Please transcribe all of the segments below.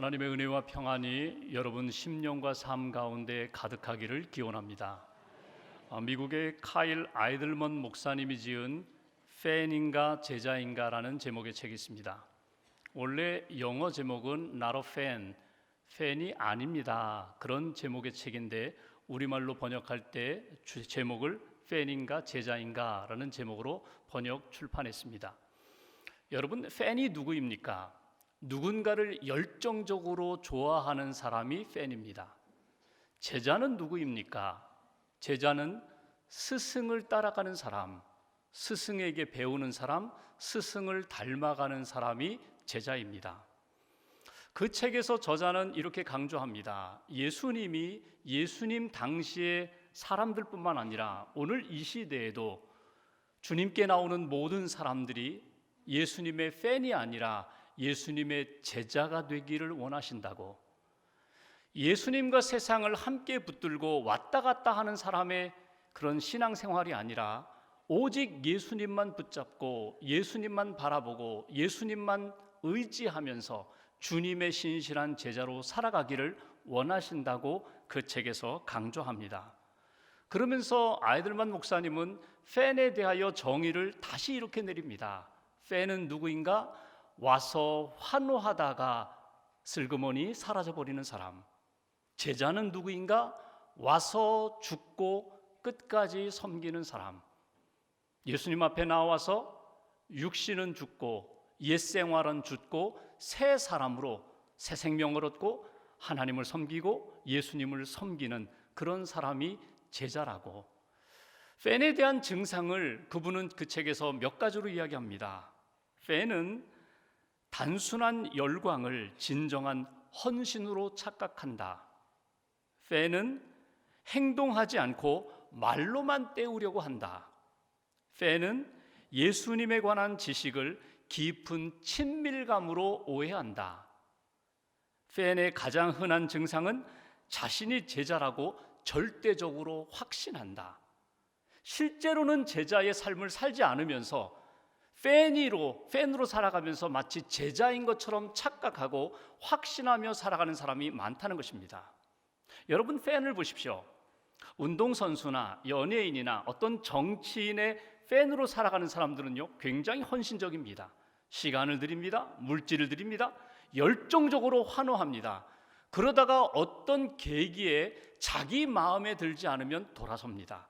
하나님의 은혜와 평안이 여러분 심령과 삶 가운데 가득하기를 기원합니다. 미국의 카일 아이들먼 목사님이 지은 팬인가 제자인가라는 제목의 책이 있습니다. 원래 영어 제목은 Not a fan, 팬이 아닙니다. 그런 제목의 책인데 우리말로 번역할 때 제목을 팬인가 제자인가라는 제목으로 번역 출판했습니다. 여러분, 팬이 누구입니까? 누군가를 열정적으로 좋아하는 사람이 팬입니다. 제자는 누구입니까? 제자는 스승을 따라가는 사람, 스승에게 배우는 사람, 스승을 닮아가는 사람이 제자입니다. 그 책에서 저자는 이렇게 강조합니다. 예수님이 예수님 당시의 사람들뿐만 아니라 오늘 이 시대에도 주님께 나오는 모든 사람들이 예수님의 팬이 아니라 예수님의 제자가 되기를 원하신다고, 예수님과 세상을 함께 붙들고 왔다 갔다 하는 사람의 그런 신앙생활이 아니라 오직 예수님만 붙잡고 예수님만 바라보고 예수님만 의지하면서 주님의 신실한 제자로 살아가기를 원하신다고 그 책에서 강조합니다. 그러면서 아이들만 목사님은 팬에 대하여 정의를 다시 이렇게 내립니다. 팬은 누구인가? 와서 환호하다가 슬그머니 사라져버리는 사람. 제자는 누구인가? 와서 죽고 끝까지 섬기는 사람. 예수님 앞에 나와서 육신은 죽고 옛생활은 죽고 새 사람으로 새 생명을 얻고 하나님을 섬기고 예수님을 섬기는 그런 사람이 제자라고. 팬에 대한 증상을 그분은 그 책에서 몇 가지로 이야기합니다. 팬은 단순한 열광을 진정한 헌신으로 착각한다. 팬은 행동하지 않고 말로만 때우려고 한다. 팬은 예수님에 관한 지식을 깊은 친밀감으로 오해한다. 팬의 가장 흔한 증상은 자신이 제자라고 절대적으로 확신한다. 실제로는 제자의 삶을 살지 않으면서 팬으로 살아가면서 마치 제자인 것처럼 착각하고 확신하며 살아가는 사람이 많다는 것입니다. 여러분, 팬을 보십시오. 운동선수나 연예인이나 어떤 정치인의 팬으로 살아가는 사람들은요, 굉장히 헌신적입니다. 시간을 드립니다. 물질을 드립니다. 열정적으로 환호합니다. 그러다가 어떤 계기에 자기 마음에 들지 않으면 돌아섭니다.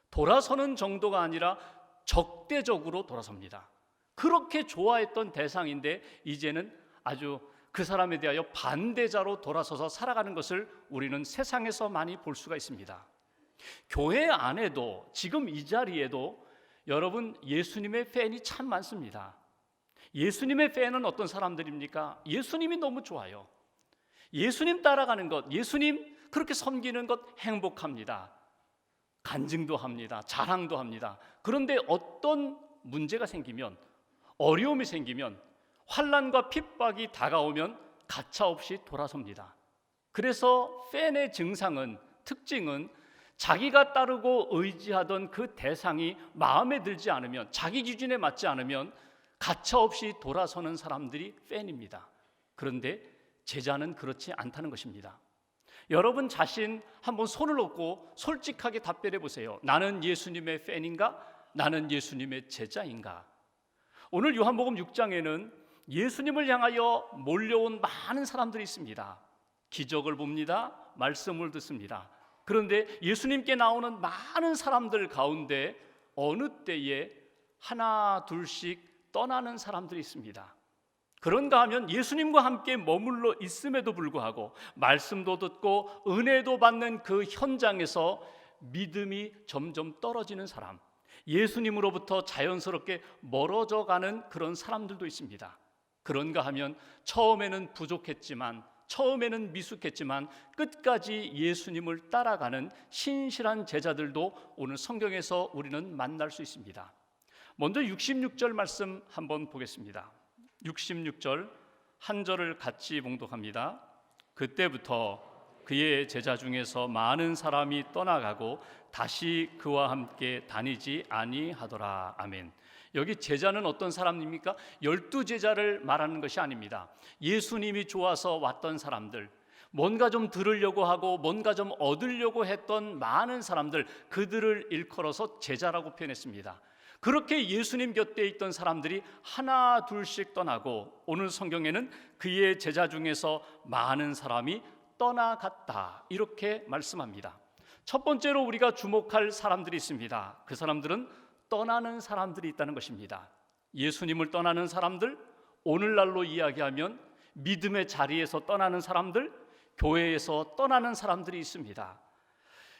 돌아서는 정도가 아니라 적대적으로 돌아섭니다. 그렇게 좋아했던 대상인데 이제는 아주 그 사람에 대하여 반대자로 돌아서서 살아가는 것을 우리는 세상에서 많이 볼 수가 있습니다. 교회 안에도 지금 이 자리에도 여러분, 예수님의 팬이 참 많습니다. 예수님의 팬은 어떤 사람들입니까? 예수님이 너무 좋아요. 예수님 따라가는 것, 예수님 그렇게 섬기는 것 행복합니다. 간증도 합니다. 자랑도 합니다. 그런데 어떤 문제가 생기면, 어려움이 생기면, 환난과 핍박이 다가오면 가차없이 돌아섭니다. 그래서 팬의 특징은 자기가 따르고 의지하던 그 대상이 마음에 들지 않으면, 자기 기준에 맞지 않으면 가차없이 돌아서는 사람들이 팬입니다. 그런데 제자는 그렇지 않다는 것입니다. 여러분 자신 한번 손을 놓고 솔직하게 답변해 보세요. 나는 예수님의 팬인가? 나는 예수님의 제자인가? 오늘 요한복음 6장에는 예수님을 향하여 몰려온 많은 사람들이 있습니다. 기적을 봅니다. 말씀을 듣습니다. 그런데 예수님께 나오는 많은 사람들 가운데 어느 때에 하나 둘씩 떠나는 사람들이 있습니다. 그런가 하면 예수님과 함께 머물러 있음에도 불구하고 말씀도 듣고 은혜도 받는 그 현장에서 믿음이 점점 떨어지는 사람, 예수님으로부터 자연스럽게 멀어져 가는 그런 사람들도 있습니다. 그런가 하면 처음에는 부족했지만, 처음에는 미숙했지만 끝까지 예수님을 따라가는 신실한 제자들도 오늘 성경에서 우리는 만날 수 있습니다. 먼저 66절 말씀 한번 보겠습니다. 66절 한 절을 같이 봉독합니다. 그때부터 그의 제자 중에서 많은 사람이 떠나가고 다시 그와 함께 다니지 아니하더라. 아멘. 여기 제자는 어떤 사람입니까? 12제자를 말하는 것이 아닙니다. 예수님이 좋아서 왔던 사람들, 뭔가 좀 들으려고 하고 뭔가 좀 얻으려고 했던 많은 사람들, 그들을 일컬어서 제자라고 표현했습니다. 그렇게 예수님 곁에 있던 사람들이 하나 둘씩 떠나고 오늘 성경에는 그의 제자 중에서 많은 사람이 떠나갔다, 이렇게 말씀합니다. 첫 번째로 우리가 주목할 사람들이 있습니다. 그 사람들은 떠나는 사람들이 있다는 것입니다. 예수님을 떠나는 사람들, 오늘날로 이야기하면 믿음의 자리에서 떠나는 사람들, 교회에서 떠나는 사람들이 있습니다.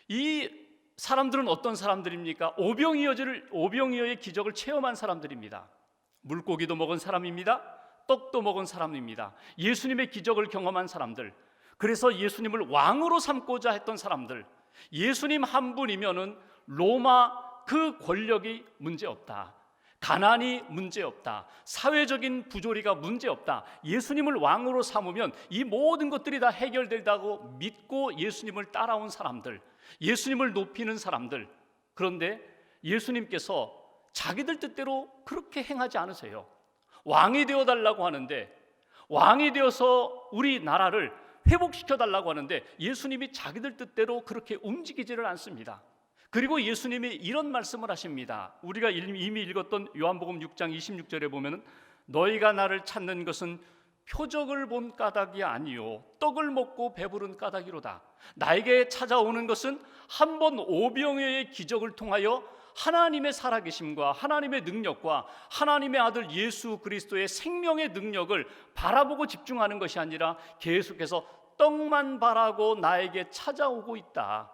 이 사람들은 어떤 사람들입니까? 오병이어의 기적을 체험한 사람들입니다. 물고기도 먹은 사람입니다. 떡도 먹은 사람입니다. 예수님의 기적을 경험한 사람들, 그래서 예수님을 왕으로 삼고자 했던 사람들, 예수님 한 분이면은 로마 그 권력이 문제없다, 가난이 문제없다, 사회적인 부조리가 문제없다, 예수님을 왕으로 삼으면 이 모든 것들이 다 해결된다고 믿고 예수님을 따라온 사람들, 예수님을 높이는 사람들. 그런데 예수님께서 자기들 뜻대로 그렇게 행하지 않으세요. 왕이 되어달라고 하는데, 왕이 되어서 우리 나라를 회복시켜달라고 하는데 예수님이 자기들 뜻대로 그렇게 움직이지를 않습니다. 그리고 예수님이 이런 말씀을 하십니다. 우리가 이미 읽었던 요한복음 6장 26절에 보면 너희가 나를 찾는 것은 표적을 본 까닭이 아니요 떡을 먹고 배부른 까닭이로다. 나에게 찾아오는 것은 한 번 오병이어의 기적을 통하여 하나님의 살아계심과 하나님의 능력과 하나님의 아들 예수 그리스도의 생명의 능력을 바라보고 집중하는 것이 아니라 계속해서 떡만 바라고 나에게 찾아오고 있다.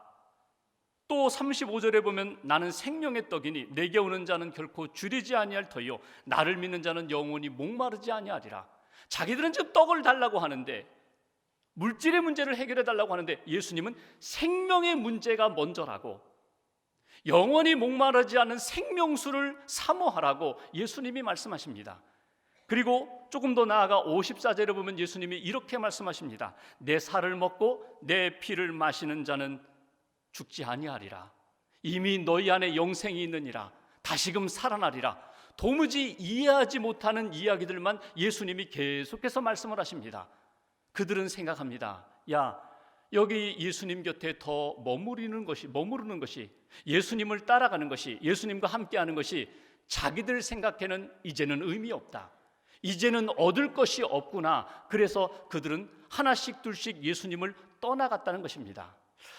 또 35절에 보면 나는 생명의 떡이니 내게 오는 자는 결코 줄이지 아니할 터요 나를 믿는 자는 영원히 목마르지 아니하리라. 자기들은 지금 떡을 달라고 하는데, 물질의 문제를 해결해 달라고 하는데 예수님은 생명의 문제가 먼저라고, 영원히 목마르지 않은 생명수를 사모하라고 예수님이 말씀하십니다. 그리고 조금 더 나아가 54절에 보면 예수님이 이렇게 말씀하십니다. 내 살을 먹고 내 피를 마시는 자는 죽지 아니하리라. 이미 너희 안에 영생이 있느니라. 다시금 살아나리라. 도무지 이해하지 못하는 이야기들만 예수님이 계속해서 말씀을 하십니다. 그들은 생각합니다. 야, 여기 예수님 곁에 더 머무르는 것이 예수님을 따라가는 것이, 예수님과 함께하는 것이 자기들 생각에는 이제는 의미 없다, 이제는 얻을 것이 없구나. 그래서 그들은 하나씩 둘씩 예수님을 떠나갔다는 것입니다.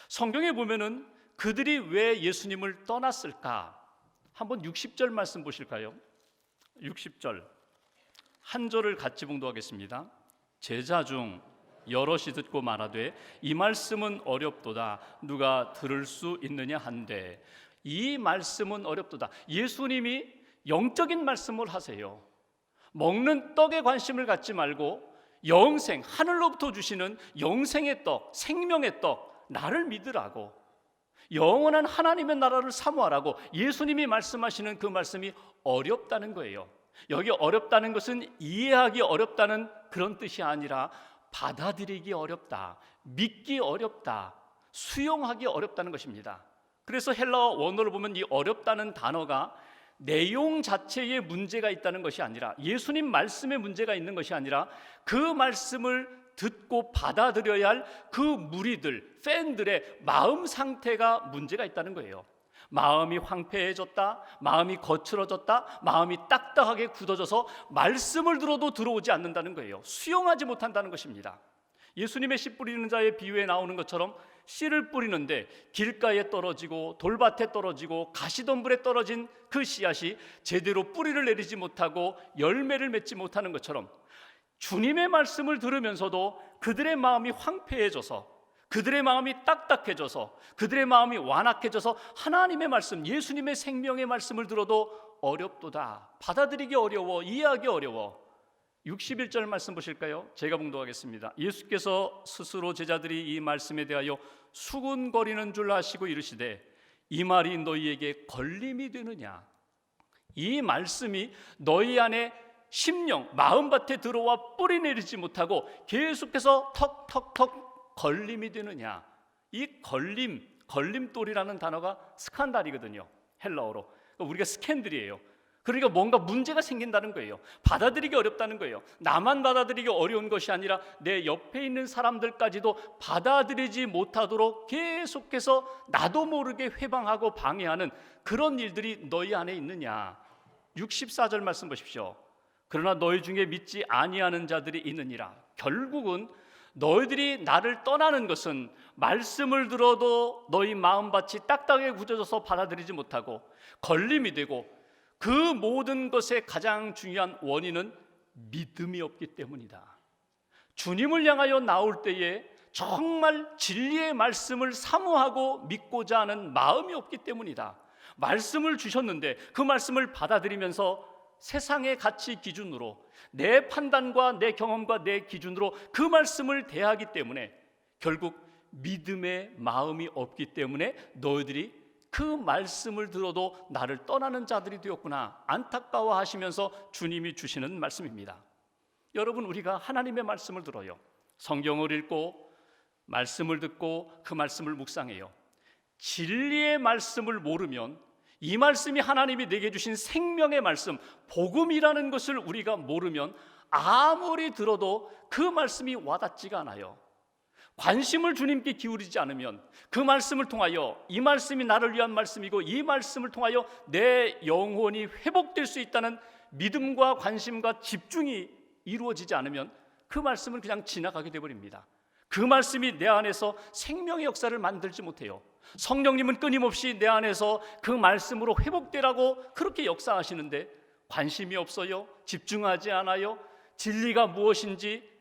성경에 보면은 그들이 왜 예수님을 떠났을까? 한번 60절 말씀 보실까요? 60절 한 절을 같이 봉독하겠습니다. 제자 중 여럿이 듣고 말하되 이 말씀은 어렵도다 누가 들을 수 있느냐 한데, 이 말씀은 어렵도다. 예수님이 영적인 말씀을 하세요. 먹는 떡에 관심을 갖지 말고 영생, 하늘로부터 주시는 영생의 떡, 생명의 떡, 나를 믿으라고, 영원한 하나님의 나라를 사모하라고 예수님이 말씀하시는 그 말씀이 어렵다는 거예요. 여기 어렵다는 것은 이해하기 어렵다는 그런 뜻이 아니라 받아들이기 어렵다, 믿기 어렵다, 수용하기 어렵다는 것입니다. 그래서 헬라어 원어를 보면 이 어렵다는 단어가 내용 자체에 문제가 있다는 것이 아니라, 예수님 말씀에 문제가 있는 것이 아니라 그 말씀을 듣고 받아들여야 할 그 무리들, 팬들의 마음 상태가 문제가 있다는 거예요. 마음이 황폐해졌다, 마음이 거칠어졌다, 마음이 딱딱하게 굳어져서 말씀을 들어도 들어오지 않는다는 거예요. 수용하지 못한다는 것입니다. 예수님의 씨 뿌리는 자의 비유에 나오는 것처럼 씨를 뿌리는데 길가에 떨어지고 돌밭에 떨어지고 가시덤불에 떨어진 그 씨앗이 제대로 뿌리를 내리지 못하고 열매를 맺지 못하는 것처럼, 주님의 말씀을 들으면서도 그들의 마음이 황폐해져서, 그들의 마음이 딱딱해져서, 그들의 마음이 완악해져서 하나님의 말씀, 예수님의 생명의 말씀을 들어도 어렵도다, 받아들이기 어려워, 이해하기 어려워. 61절 말씀 보실까요? 제가 봉독하겠습니다. 예수께서 스스로 제자들이 이 말씀에 대하여 수군거리는 줄 아시고 이르시되 이 말이 너희에게 걸림이 되느냐? 이 말씀이 너희 안에 심령, 마음밭에 들어와 뿌리 내리지 못하고 계속해서 턱턱턱 걸림이 되느냐? 이 걸림, 걸림돌이라는 단어가 스칸달이거든요. 헬라어로. 우리가 스캔들이에요. 그러니까 뭔가 문제가 생긴다는 거예요. 받아들이기 어렵다는 거예요. 나만 받아들이기 어려운 것이 아니라 내 옆에 있는 사람들까지도 받아들이지 못하도록 계속해서 나도 모르게 회방하고 방해하는 그런 일들이 너희 안에 있느냐. 64절 말씀 보십시오. 그러나 너희 중에 믿지 아니하는 자들이 있느니라. 결국은 너희들이 나를 떠나는 것은 말씀을 들어도 너희 마음밭이 딱딱하게 굳어져서 받아들이지 못하고 걸림이 되고, 그 모든 것의 가장 중요한 원인은 믿음이 없기 때문이다. 주님을 향하여 나올 때에 정말 진리의 말씀을 사모하고 믿고자 하는 마음이 없기 때문이다. 말씀을 주셨는데 그 말씀을 받아들이면서 세상의 가치 기준으로, 내 판단과 내 경험과 내 기준으로 그 말씀을 대하기 때문에 결국 믿음의 마음이 없기 때문에 너희들이 그 말씀을 들어도 나를 떠나는 자들이 되었구나 안타까워하시면서 주님이 주시는 말씀입니다. 여러분, 우리가 하나님의 말씀을 들어요. 성경을 읽고 말씀을 듣고 그 말씀을 묵상해요. 진리의 말씀을 모르면 이 말씀이 하나님이 내게 주신 생명의 말씀, 복음이라는 것을 우리가 모르면 아무리 들어도 그 말씀이 와닿지가 않아요. 관심을 주님께 기울이지 않으면 그 말씀을 통하여 이 말씀이 나를 위한 말씀이고 이 말씀을 통하여 내 영혼이 회복될 수 있다는 믿음과 관심과 집중이 이루어지지 않으면 그 말씀을 그냥 지나가게 되어버립니다. 그 말씀이 내 안에서 생명의 역사를 만들지 못해요. 성령님은 끊임없이 내 안에서 그 말씀으로 회복되라고 그렇게 역사하시는데 관심이 없어요. 집중하지 않아요. 진리가 무엇인지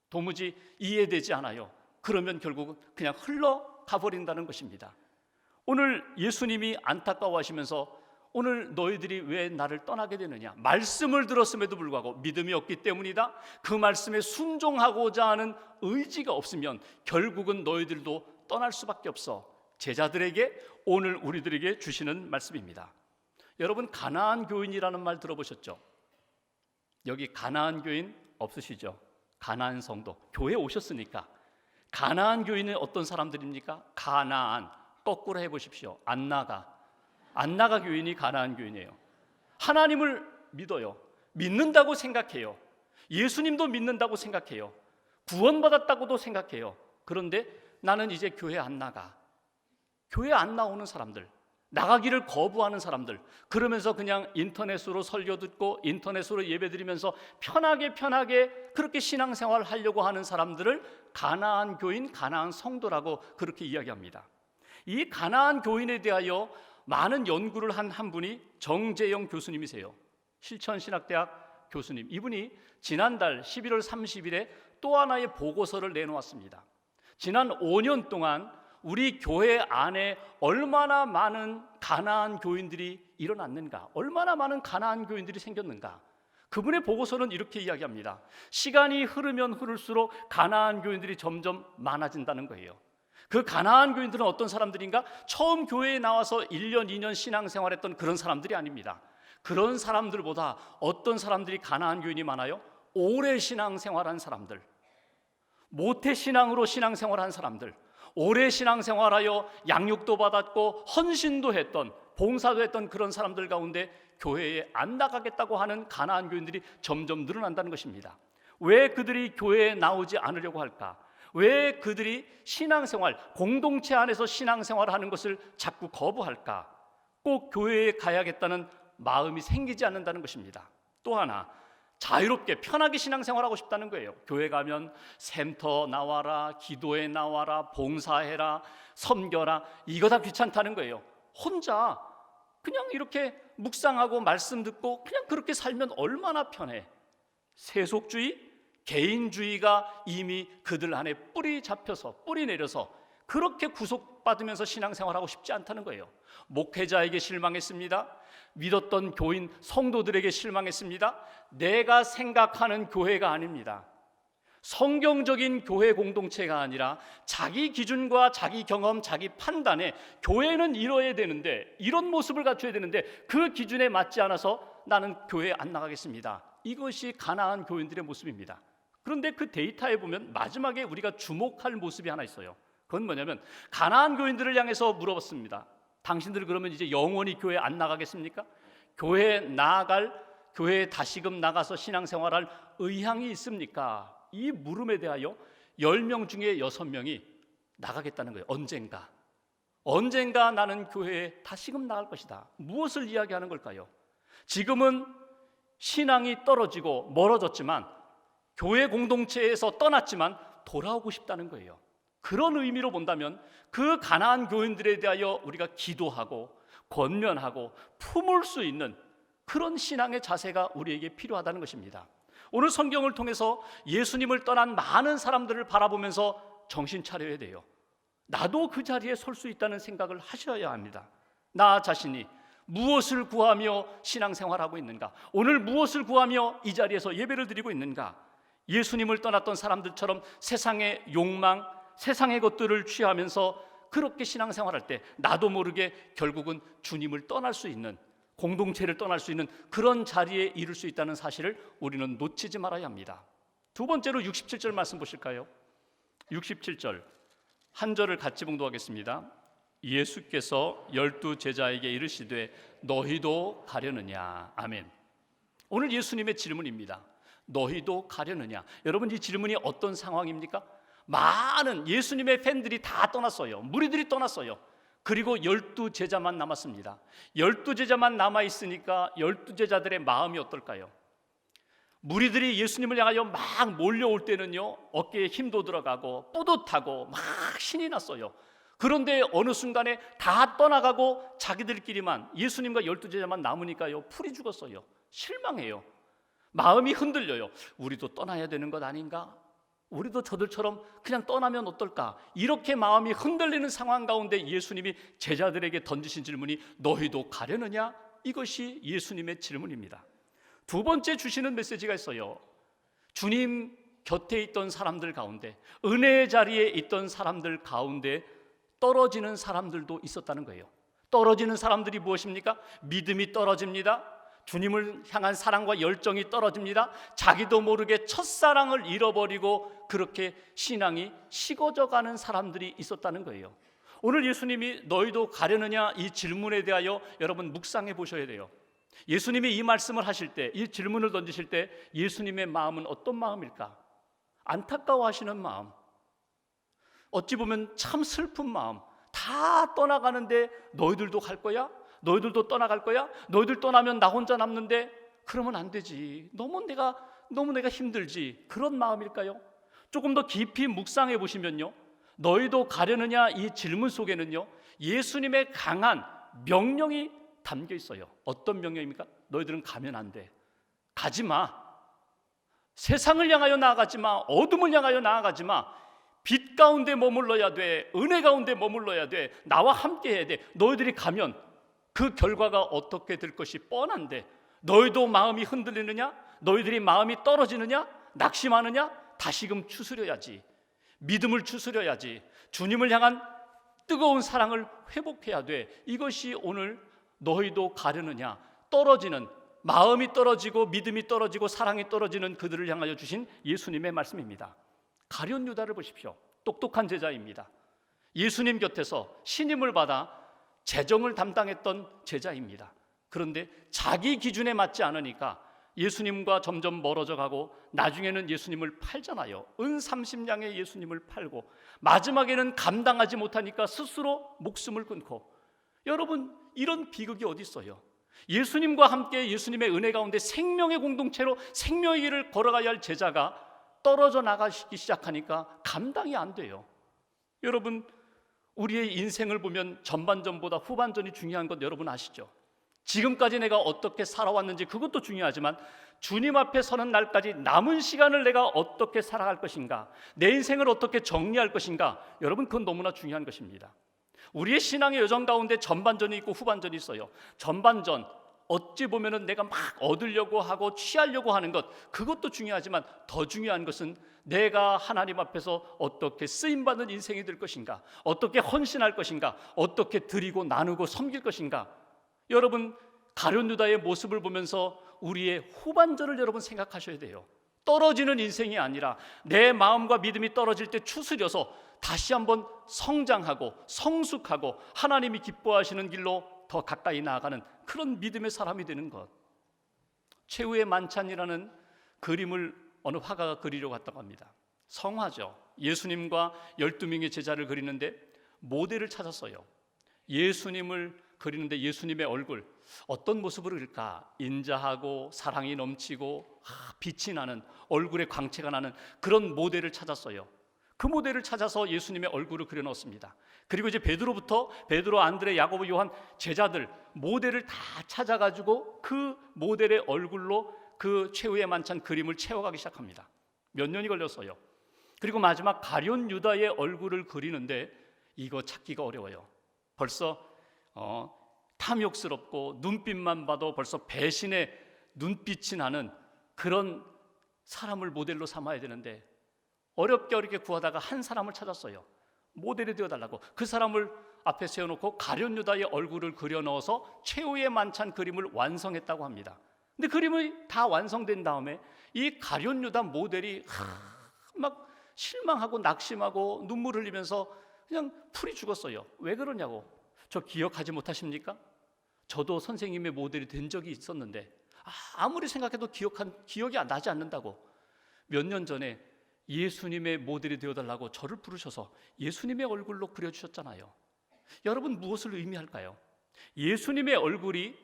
도무지 이해되지 않아요. 그러면 결국은 그냥 흘러가 버린다는 것입니다. 오늘 예수님이 안타까워하시면서 오늘 너희들이 왜 나를 떠나게 되느냐, 말씀을 들었음에도 불구하고 믿음이 없기 때문이다. 그 말씀에 순종하고자 하는 의지가 없으면 결국은 너희들도 떠날 수밖에 없어. 제자들에게 오늘 우리들에게 주시는 말씀입니다. 여러분, 가나안 교인이라는 말 들어보셨죠? 여기 가나안 교인 없으시죠? 가나안 성도, 교회 오셨으니까. 가나안 교인은 어떤 사람들입니까? 가나안, 거꾸로 해보십시오. 안나가 교인이 가나안 교인이에요. 하나님을 믿어요. 믿는다고 생각해요. 예수님도 믿는다고 생각해요. 구원받았다고도 생각해요. 그런데 나는 이제 교회 안 나가. 교회 안 나오는 사람들, 나가기를 거부하는 사람들, 그러면서 그냥 인터넷으로 설교 듣고 인터넷으로 예배드리면서 편하게 그렇게 신앙생활을 하려고 하는 사람들을 가나안 교인, 가나안 성도라고 그렇게 이야기합니다. 이 가나안 교인에 대하여 많은 연구를 한 분이 정재영 교수님이세요. 실천신학대학 교수님. 이분이 지난달 11월 30일에 또 하나의 보고서를 내놓았습니다. 지난 5년 동안 우리 교회 안에 얼마나 많은 가나안 교인들이 일어났는가, 얼마나 많은 가나안 교인들이 생겼는가. 그분의 보고서는 이렇게 이야기합니다. 시간이 흐르면 흐를수록 가나안 교인들이 점점 많아진다는 거예요. 그 가나안 교인들은 어떤 사람들인가? 처음 교회에 나와서 1년, 2년 신앙생활했던 그런 사람들이 아닙니다. 그런 사람들보다 어떤 사람들이 가나안 교인이 많아요? 오래 신앙생활한 사람들, 모태신앙으로 신앙생활한 사람들, 오래 신앙생활하여 양육도 받았고 헌신도 했던, 봉사도 했던 그런 사람들 가운데 교회에 안 나가겠다고 하는 가나안 교인들이 점점 늘어난다는 것입니다. 왜 그들이 교회에 나오지 않으려고 할까? 왜 그들이 신앙생활, 공동체 안에서 신앙생활을 하는 것을 자꾸 거부할까? 꼭 교회에 가야겠다는 마음이 생기지 않는다는 것입니다. 또 하나, 자유롭게 편하게 신앙생활하고 싶다는 거예요. 교회 가면 샘터 나와라, 기도에 나와라, 봉사해라, 섬겨라, 이거 다 귀찮다는 거예요. 혼자 그냥 이렇게 묵상하고 말씀 듣고 그냥 그렇게 살면 얼마나 편해. 세속주의, 개인주의가 이미 그들 안에 뿌리 잡혀서, 뿌리 내려서 그렇게 구속받으면서 신앙생활하고 싶지 않다는 거예요. 목회자에게 실망했습니다. 믿었던 교인, 성도들에게 실망했습니다. 내가 생각하는 교회가 아닙니다. 성경적인 교회 공동체가 아니라 자기 기준과 자기 경험, 자기 판단에 교회는 이뤄야 되는데, 이런 모습을 갖춰야 되는데 그 기준에 맞지 않아서 나는 교회에 안 나가겠습니다. 이것이 가나안 교인들의 모습입니다. 그런데 그 데이터에 보면 마지막에 우리가 주목할 모습이 하나 있어요. 그건 뭐냐면 가나안 교인들을 향해서 물어봤습니다. 당신들 그러면 이제 영원히 교회 안 나가겠습니까? 교회에 다시금 나가서 신앙생활할 의향이 있습니까? 이 물음에 대하여 10명 중에 6명이 나가겠다는 거예요. 언젠가 나는 교회에 다시금 나갈 것이다. 무엇을 이야기하는 걸까요? 지금은 신앙이 떨어지고 멀어졌지만 교회 공동체에서 떠났지만 돌아오고 싶다는 거예요. 그런 의미로 본다면 그 가나안 교인들에 대하여 우리가 기도하고 권면하고 품을 수 있는 그런 신앙의 자세가 우리에게 필요하다는 것입니다. 오늘 성경을 통해서 예수님을 떠난 많은 사람들을 바라보면서 정신 차려야 돼요. 나도 그 자리에 설 수 있다는 생각을 하셔야 합니다. 나 자신이 무엇을 구하며 신앙생활하고 있는가? 오늘 무엇을 구하며 이 자리에서 예배를 드리고 있는가? 예수님을 떠났던 사람들처럼 세상의 욕망, 세상의 것들을 취하면서 그렇게 신앙생활할 때 나도 모르게 결국은 주님을 떠날 수 있는, 공동체를 떠날 수 있는 그런 자리에 이를 수 있다는 사실을 우리는 놓치지 말아야 합니다. 두 번째로 67절 말씀 보실까요? 67절 한 절을 같이 봉독하겠습니다. 예수께서 12 제자에게 이르시되 너희도 가려느냐. 아멘. 오늘 예수님의 질문입니다. 너희도 가려느냐. 여러분, 이 질문이 어떤 상황입니까? 많은 예수님의 팬들이 다 떠났어요. 무리들이 떠났어요. 그리고 12 제자만 남았습니다. 12 제자만 남아있으니까 12 제자들의 마음이 어떨까요? 무리들이 예수님을 향하여 막 몰려올 때는요, 어깨에 힘도 들어가고 뿌듯하고 막 신이 났어요. 그런데 어느 순간에 다 떠나가고 자기들끼리만, 예수님과 12 제자만 남으니까요, 풀이 죽었어요. 실망해요. 마음이 흔들려요. 우리도 떠나야 되는 것 아닌가? 우리도 저들처럼 그냥 떠나면 어떨까? 이렇게 마음이 흔들리는 상황 가운데 예수님이 제자들에게 던지신 질문이 너희도 가려느냐? 이것이 예수님의 질문입니다. 두 번째 주시는 메시지가 있어요. 주님 곁에 있던 사람들 가운데, 은혜의 자리에 있던 사람들 가운데 떨어지는 사람들도 있었다는 거예요. 떨어지는 사람들이 무엇입니까? 믿음이 떨어집니다. 주님을 향한 사랑과 열정이 떨어집니다. 자기도 모르게 첫사랑을 잃어버리고 그렇게 신앙이 식어져 가는 사람들이 있었다는 거예요. 오늘 예수님이 너희도 가려느냐 이 질문에 대하여 여러분 묵상해 보셔야 돼요. 예수님이 이 말씀을 하실 때, 이 질문을 던지실 때 예수님의 마음은 어떤 마음일까? 안타까워하시는 마음, 어찌 보면 참 슬픈 마음. 다 떠나가는데 너희들도 갈 거야? 너희들도 떠나갈 거야? 너희들 떠나면 나 혼자 남는데 그러면 안 되지. 너무 내가 힘들지. 그런 마음일까요? 조금 더 깊이 묵상해 보시면요, 너희도 가려느냐 이 질문 속에는요, 예수님의 강한 명령이 담겨 있어요. 어떤 명령입니까? 너희들은 가면 안 돼. 가지 마. 세상을 향하여 나아가지 마. 어둠을 향하여 나아가지 마. 빛 가운데 머물러야 돼. 은혜 가운데 머물러야 돼. 나와 함께 해야 돼. 너희들이 가면 그 결과가 어떻게 될 것이 뻔한데 너희도 마음이 흔들리느냐? 너희들이 마음이 떨어지느냐? 낙심하느냐? 다시금 추스려야지. 믿음을 추스려야지. 주님을 향한 뜨거운 사랑을 회복해야 돼. 이것이 오늘 너희도 가려느냐? 떨어지는, 마음이 떨어지고 믿음이 떨어지고 사랑이 떨어지는 그들을 향하여 주신 예수님의 말씀입니다. 가룟 유다를 보십시오. 똑똑한 제자입니다. 예수님 곁에서 신임을 받아 재정을 담당했던 제자입니다. 그런데 자기 기준에 맞지 않으니까 예수님과 점점 멀어져 가고 나중에는 예수님을 팔잖아요. 은 30냥에 예수님을 팔고 마지막에는 감당하지 못하니까 스스로 목숨을 끊고. 여러분, 이런 비극이 어디 있어요? 예수님과 함께 예수님의 은혜 가운데 생명의 공동체로 생명의 길을 걸어가야 할 제자가 떨어져 나가기 시작하니까 감당이 안 돼요. 여러분, 우리의 인생을 보면 전반전보다 후반전이 중요한 것 여러분 아시죠? 지금까지 내가 어떻게 살아왔는지 그것도 중요하지만 주님 앞에 서는 날까지 남은 시간을 내가 어떻게 살아갈 것인가, 내 인생을 어떻게 정리할 것인가, 여러분 그건 너무나 중요한 것입니다. 우리의 신앙의 여정 가운데 전반전이 있고 후반전이 있어요. 전반전, 어찌 보면은 내가 막 얻으려고 하고 취하려고 하는 것, 그것도 중요하지만 더 중요한 것은 내가 하나님 앞에서 어떻게 쓰임받는 인생이 될 것인가, 어떻게 헌신할 것인가, 어떻게 드리고 나누고 섬길 것인가. 여러분, 가룟 유다의 모습을 보면서 우리의 후반전을 여러분 생각하셔야 돼요. 떨어지는 인생이 아니라 내 마음과 믿음이 떨어질 때 추스려서 다시 한번 성장하고 성숙하고 하나님이 기뻐하시는 길로 더 가까이 나아가는 그런 믿음의 사람이 되는 것. 최후의 만찬이라는 그림을 어느 화가가 그리려고 했다고 합니다. 성화죠. 예수님과 12명의 제자를 그리는데 모델을 찾았어요. 예수님을 그리는데 예수님의 얼굴 어떤 모습으로 그릴까? 인자하고 사랑이 넘치고 빛이 나는, 얼굴에 광채가 나는 그런 모델을 찾았어요. 그 모델을 찾아서 예수님의 얼굴을 그려넣었습니다. 그리고 이제 베드로, 안드레, 야고보, 요한 제자들 모델을 다 찾아가지고 그 모델의 얼굴로 그 최후의 만찬 그림을 채워가기 시작합니다. 몇 년이 걸렸어요. 그리고 마지막 가룟 유다의 얼굴을 그리는데 이거 찾기가 어려워요. 벌써 탐욕스럽고 눈빛만 봐도 벌써 배신의 눈빛이 나는 그런 사람을 모델로 삼아야 되는데 어렵게 구하다가 한 사람을 찾았어요. 모델이 되어달라고. 그 사람을 앞에 세워놓고 가룟 유다의 얼굴을 그려 넣어서 최후의 만찬 그림을 완성했다고 합니다. 근데 그림이 다 완성된 다음에 이 가룟 유다 모델이 막 실망하고 낙심하고 눈물 흘리면서 그냥 풀이 죽었어요. 왜 그러냐고. 저 기억하지 못하십니까? 저도 선생님의 모델이 된 적이 있었는데 아무리 생각해도 기억이 나지 않는다고. 몇 년 전에 예수님의 모델이 되어달라고 저를 부르셔서 예수님의 얼굴로 그려주셨잖아요. 여러분 무엇을 의미할까요? 예수님의 얼굴이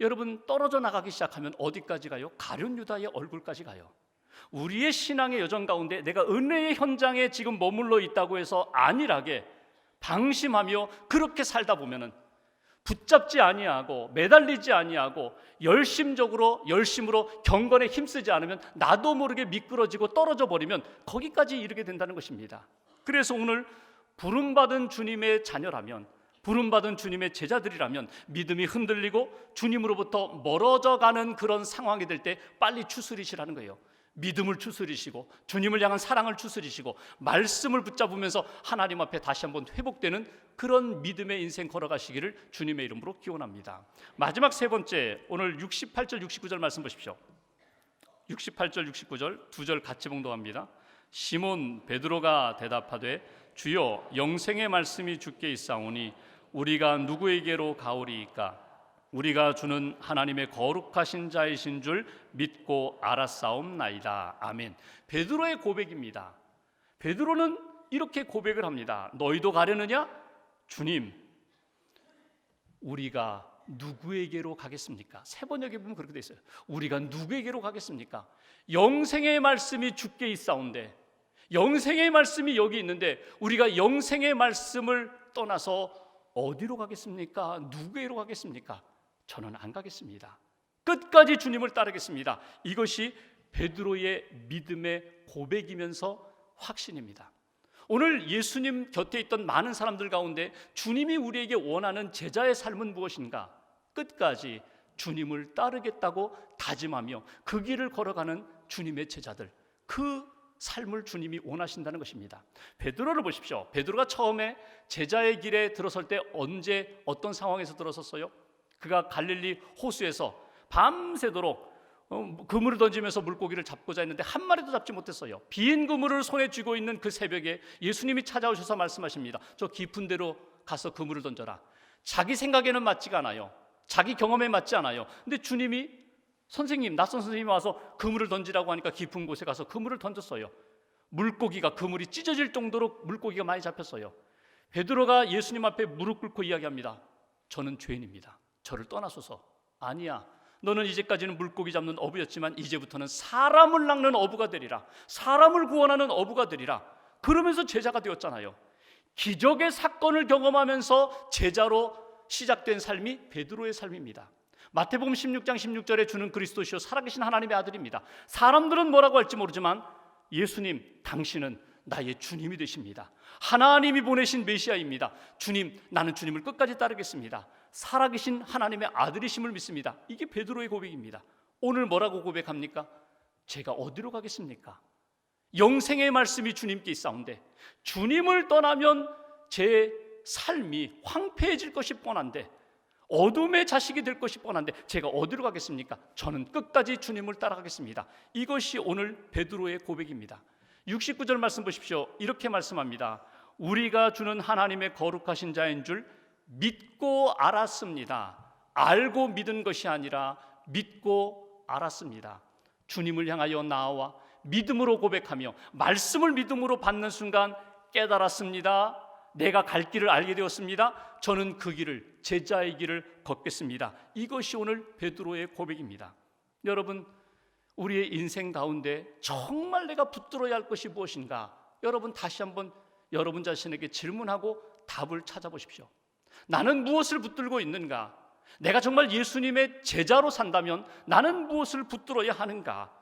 여러분 떨어져 나가기 시작하면 어디까지 가요? 가룟 유다의 얼굴까지 가요. 우리의 신앙의 여정 가운데 내가 은혜의 현장에 지금 머물러 있다고 해서 안일하게 방심하며 그렇게 살다 보면은 붙잡지 아니하고 매달리지 아니하고 열심으로 경건에 힘쓰지 않으면 나도 모르게 미끄러지고 떨어져 버리면 거기까지 이르게 된다는 것입니다. 그래서 오늘 부름받은 주님의 자녀라면, 부름받은 주님의 제자들이라면 믿음이 흔들리고 주님으로부터 멀어져 가는 그런 상황이 될 때 빨리 추스리시라는 거예요. 믿음을 추스리시고 주님을 향한 사랑을 추스리시고 말씀을 붙잡으면서 하나님 앞에 다시 한번 회복되는 그런 믿음의 인생 걸어가시기를 주님의 이름으로 기원합니다. 마지막 세 번째, 오늘 68절 69절 말씀 보십시오. 68절 69절 두 절 같이 봉독합니다. 시몬 베드로가 대답하되 주여 영생의 말씀이 주께 있사오니 우리가 누구에게로 가오리이까? 우리가 주는 하나님의 거룩하신 자이신 줄 믿고 알았사옵나이다. 아멘. 베드로의 고백입니다. 베드로는 이렇게 고백을 합니다. 너희도 가려느냐? 주님, 우리가 누구에게로 가겠습니까? 세 번역에 보면 그렇게 돼 있어요. 우리가 누구에게로 가겠습니까? 영생의 말씀이 주께 있사온데, 영생의 말씀이 여기 있는데 우리가 영생의 말씀을 떠나서 어디로 가겠습니까? 누구에게로 가겠습니까? 저는 안 가겠습니다. 끝까지 주님을 따르겠습니다. 이것이 베드로의 믿음의 고백이면서 확신입니다. 오늘 예수님 곁에 있던 많은 사람들 가운데 주님이 우리에게 원하는 제자의 삶은 무엇인가? 끝까지 주님을 따르겠다고 다짐하며 그 길을 걸어가는 주님의 제자들, 그 삶을 주님이 원하신다는 것입니다. 베드로를 보십시오. 베드로가 처음에 제자의 길에 들어설 때 언제 어떤 상황에서 들어섰어요? 그가 갈릴리 호수에서 밤새도록 그물을 던지면서 물고기를 잡고자 했는데 한 마리도 잡지 못했어요. 빈 그물을 손에 쥐고 있는 그 새벽에 예수님이 찾아오셔서 말씀하십니다. 저 깊은 데로 가서 그물을 던져라. 자기 생각에는 맞지가 않아요. 자기 경험에 맞지 않아요. 근데 주님이 선생님, 낯선 선생님이 와서 그물을 던지라고 하니까 깊은 곳에 가서 그물을 던졌어요. 물고기가, 그물이 찢어질 정도로 물고기가 많이 잡혔어요. 베드로가 예수님 앞에 무릎 꿇고 이야기합니다. 저는 죄인입니다. 저를 떠나소서. 아니야, 너는 이제까지는 물고기 잡는 어부였지만 이제부터는 사람을 낚는 어부가 되리라. 사람을 구원하는 어부가 되리라. 그러면서 제자가 되었잖아요. 기적의 사건을 경험하면서 제자로 시작된 삶이 베드로의 삶입니다. 마태복음 16장 16절에 주는 그리스도시요 살아계신 하나님의 아들입니다. 사람들은 뭐라고 할지 모르지만 예수님, 당신은 나의 주님이 되십니다. 하나님이 보내신 메시아입니다. 주님, 나는 주님을 끝까지 따르겠습니다. 살아계신 하나님의 아들이심을 믿습니다. 이게 베드로의 고백입니다. 오늘 뭐라고 고백합니까? 제가 어디로 가겠습니까? 영생의 말씀이 주님께 있사온데 주님을 떠나면 제 삶이 황폐해질 것이 뻔한데 어둠의 자식이 될 것이 뻔한데 제가 어디로 가겠습니까? 저는 끝까지 주님을 따라가겠습니다. 이것이 오늘 베드로의 고백입니다. 69절 말씀 보십시오. 이렇게 말씀합니다. 우리가 주는 하나님의 거룩하신 자인 줄 믿고 알았습니다. 알고 믿은 것이 아니라 믿고 알았습니다. 주님을 향하여 나아와 믿음으로 고백하며 말씀을 믿음으로 받는 순간 깨달았습니다. 내가 갈 길을 알게 되었습니다. 저는 그 길을, 제자의 길을 걷겠습니다. 이것이 오늘 베드로의 고백입니다. 여러분, 우리의 인생 가운데 정말 내가 붙들어야 할 것이 무엇인가? 여러분 다시 한번 여러분 자신에게 질문하고 답을 찾아보십시오. 나는 무엇을 붙들고 있는가? 내가 정말 예수님의 제자로 산다면 나는 무엇을 붙들어야 하는가?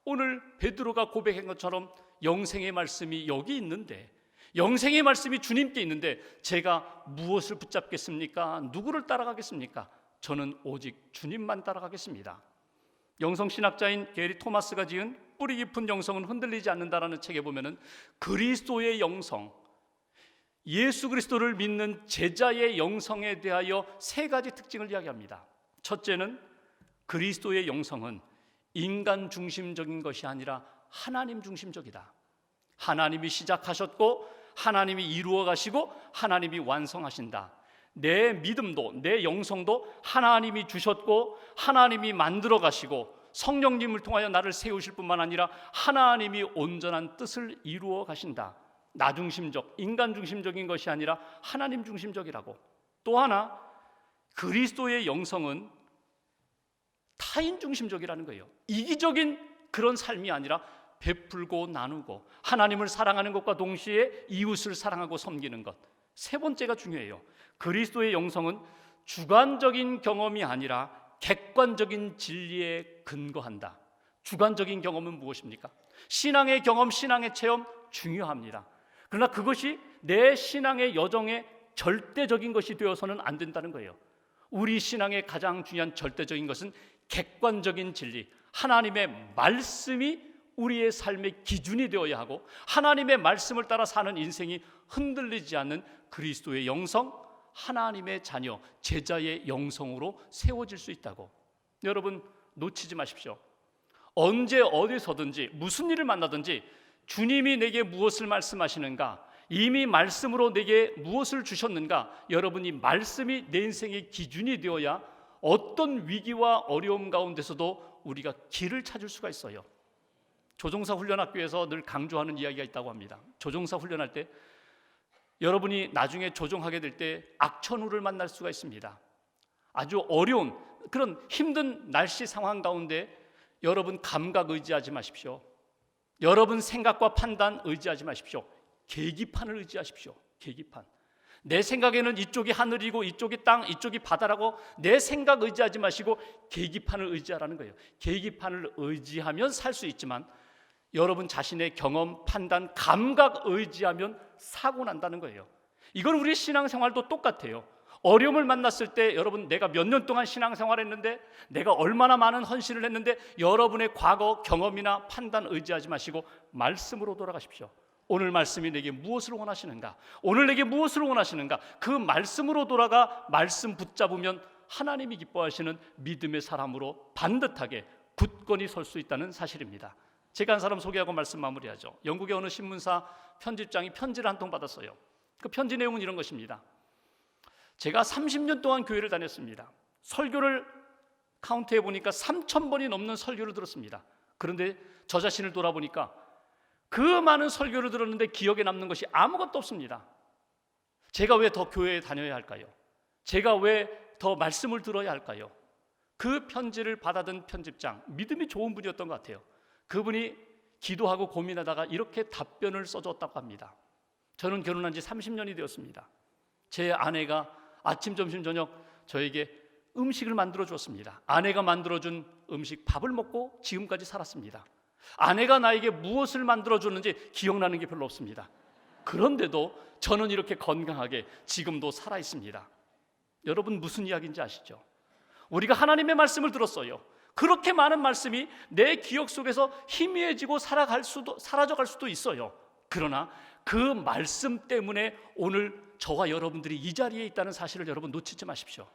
오늘 베드로가 고백한 것처럼 영생의 말씀이 여기 있는데, 영생의 말씀이 주님께 있는데 제가 무엇을 붙잡겠습니까? 누구를 따라가겠습니까? 저는 오직 주님만 따라가겠습니다. 영성신학자인 게리 토마스가 지은 뿌리 깊은 영성은 흔들리지 않는다라는 책에 보면은 그리스도의 영성, 예수 그리스도를 믿는 제자의 영성에 대하여 세 가지 특징을 이야기합니다. 첫째는 그리스도의 영성은 인간 중심적인 것이 아니라 하나님 중심적이다. 하나님이 시작하셨고 하나님이 이루어 가시고 하나님이 완성하신다. 내 믿음도 내 영성도 하나님이 주셨고 하나님이 만들어 가시고 성령님을 통하여 나를 세우실 뿐만 아니라 하나님이 온전한 뜻을 이루어 가신다. 나 중심적, 인간 중심적인 것이 아니라 하나님 중심적이라고. 또 하나, 그리스도의 영성은 타인 중심적이라는 거예요. 이기적인 그런 삶이 아니라 베풀고 나누고 하나님을 사랑하는 것과 동시에 이웃을 사랑하고 섬기는 것. 세 번째가 중요해요. 그리스도의 영성은 주관적인 경험이 아니라 객관적인 진리에 근거한다. 주관적인 경험은 무엇입니까? 신앙의 경험, 신앙의 체험 중요합니다. 그러나 그것이 내 신앙의 여정의 절대적인 것이 되어서는 안 된다는 거예요. 우리 신앙의 가장 중요한 절대적인 것은 객관적인 진리, 하나님의 말씀이 우리의 삶의 기준이 되어야 하고 하나님의 말씀을 따라 사는 인생이 흔들리지 않는 그리스도의 영성, 하나님의 자녀, 제자의 영성으로 세워질 수 있다고. 여러분 놓치지 마십시오. 언제 어디서든지 무슨 일을 만나든지 주님이 내게 무엇을 말씀하시는가, 이미 말씀으로 내게 무엇을 주셨는가, 여러분이 말씀이 내 인생의 기준이 되어야 어떤 위기와 어려움 가운데서도 우리가 길을 찾을 수가 있어요. 조종사 훈련학교에서 늘 강조하는 이야기가 있다고 합니다. 조종사 훈련할 때 여러분이 나중에 조종하게 될 때 악천후를 만날 수가 있습니다. 아주 어려운 그런 힘든 날씨 상황 가운데 여러분 감각 의지하지 마십시오. 여러분 생각과 판단 의지하지 마십시오. 계기판을 의지하십시오. 계기판. 내 생각에는 이쪽이 하늘이고 이쪽이 땅, 이쪽이 바다라고 내 생각 의지하지 마시고 계기판을 의지하라는 거예요. 계기판을 의지하면 살 수 있지만 여러분 자신의 경험, 판단, 감각 의지하면 사고 난다는 거예요. 이건 우리 신앙생활도 똑같아요. 어려움을 만났을 때 여러분 내가 몇 년 동안 신앙생활했는데 내가 얼마나 많은 헌신을 했는데 여러분의 과거 경험이나 판단 의지하지 마시고 말씀으로 돌아가십시오. 오늘 말씀이 내게 무엇을 원하시는가? 오늘 내게 무엇을 원하시는가? 그 말씀으로 돌아가 말씀 붙잡으면 하나님이 기뻐하시는 믿음의 사람으로 반듯하게 굳건히 설 수 있다는 사실입니다. 제가 한 사람 소개하고 말씀 마무리하죠. 영국의 어느 신문사 편집장이 편지를 한 통 받았어요. 그 편지 내용은 이런 것입니다. 제가 30년 동안 교회를 다녔습니다. 설교를 카운트해 보니까 3,000번이 넘는 설교를 들었습니다. 그런데 저 자신을 돌아보니까 그 많은 설교를 들었는데 기억에 남는 것이 아무것도 없습니다. 제가 왜 더 교회에 다녀야 할까요? 제가 왜 더 말씀을 들어야 할까요? 그 편지를 받아든 편집장, 믿음이 좋은 분이었던 것 같아요. 그분이 기도하고 고민하다가 이렇게 답변을 써줬다고 합니다. 저는 결혼한 지 30년이 되었습니다. 제 아내가 아침, 점심, 저녁 저에게 음식을 만들어 주었습니다. 아내가 만들어준 음식 밥을 먹고 지금까지 살았습니다. 아내가 나에게 무엇을 만들어 줬는지 기억나는 게 별로 없습니다. 그런데도 저는 이렇게 건강하게 지금도 살아 있습니다. 여러분 무슨 이야기인지 아시죠? 우리가 하나님의 말씀을 들었어요. 그렇게 많은 말씀이 내 기억 속에서 희미해지고 사라져갈 수도 있어요. 그러나 그 말씀 때문에 오늘 저와 여러분들이 이 자리에 있다는 사실을 여러분 놓치지 마십시오.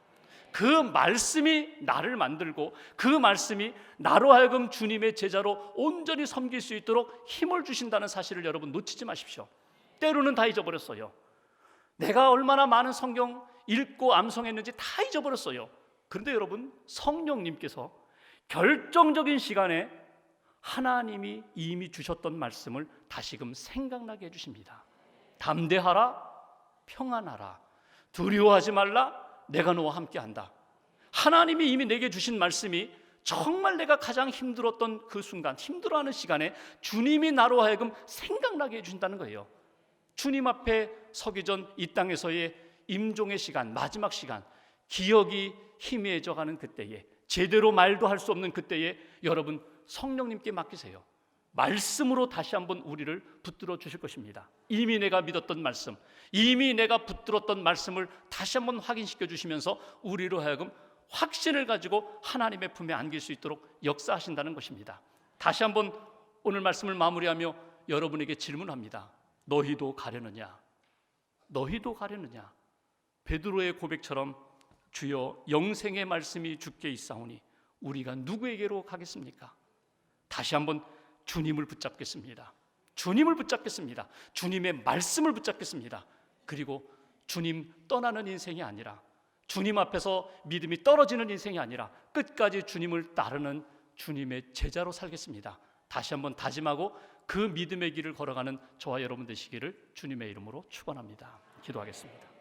그 말씀이 나를 만들고 그 말씀이 나로 하여금 주님의 제자로 온전히 섬길 수 있도록 힘을 주신다는 사실을 여러분 놓치지 마십시오. 때로는 다 잊어버렸어요. 내가 얼마나 많은 성경 읽고 암송했는지 다 잊어버렸어요. 그런데 여러분, 성령님께서 결정적인 시간에 하나님이 이미 주셨던 말씀을 다시금 생각나게 해주십니다. 담대하라, 평안하라, 두려워하지 말라, 내가 너와 함께한다. 하나님이 이미 내게 주신 말씀이 정말 내가 가장 힘들었던 그 순간, 힘들어하는 시간에 주님이 나로 하여금 생각나게 해주신다는 거예요. 주님 앞에 서기 전 이 땅에서의 임종의 시간, 마지막 시간, 기억이 희미해져가는 그때에, 제대로 말도 할 수 없는 그때에 여러분 성령님께 맡기세요. 말씀으로 다시 한번 우리를 붙들어 주실 것입니다. 이미 내가 믿었던 말씀, 이미 내가 붙들었던 말씀을 다시 한번 확인시켜 주시면서 우리로 하여금 확신을 가지고 하나님의 품에 안길 수 있도록 역사하신다는 것입니다. 다시 한번 오늘 말씀을 마무리하며 여러분에게 질문합니다. 너희도 가려느냐? 너희도 가려느냐? 베드로의 고백처럼 주여 영생의 말씀이 주께 있사오니 우리가 누구에게로 가겠습니까? 다시 한번 주님을 붙잡겠습니다. 주님을 붙잡겠습니다. 주님의 말씀을 붙잡겠습니다. 그리고 주님 떠나는 인생이 아니라, 주님 앞에서 믿음이 떨어지는 인생이 아니라 끝까지 주님을 따르는 주님의 제자로 살겠습니다. 다시 한번 다짐하고 그 믿음의 길을 걸어가는 저와 여러분 되시기를 주님의 이름으로 축원합니다. 기도하겠습니다.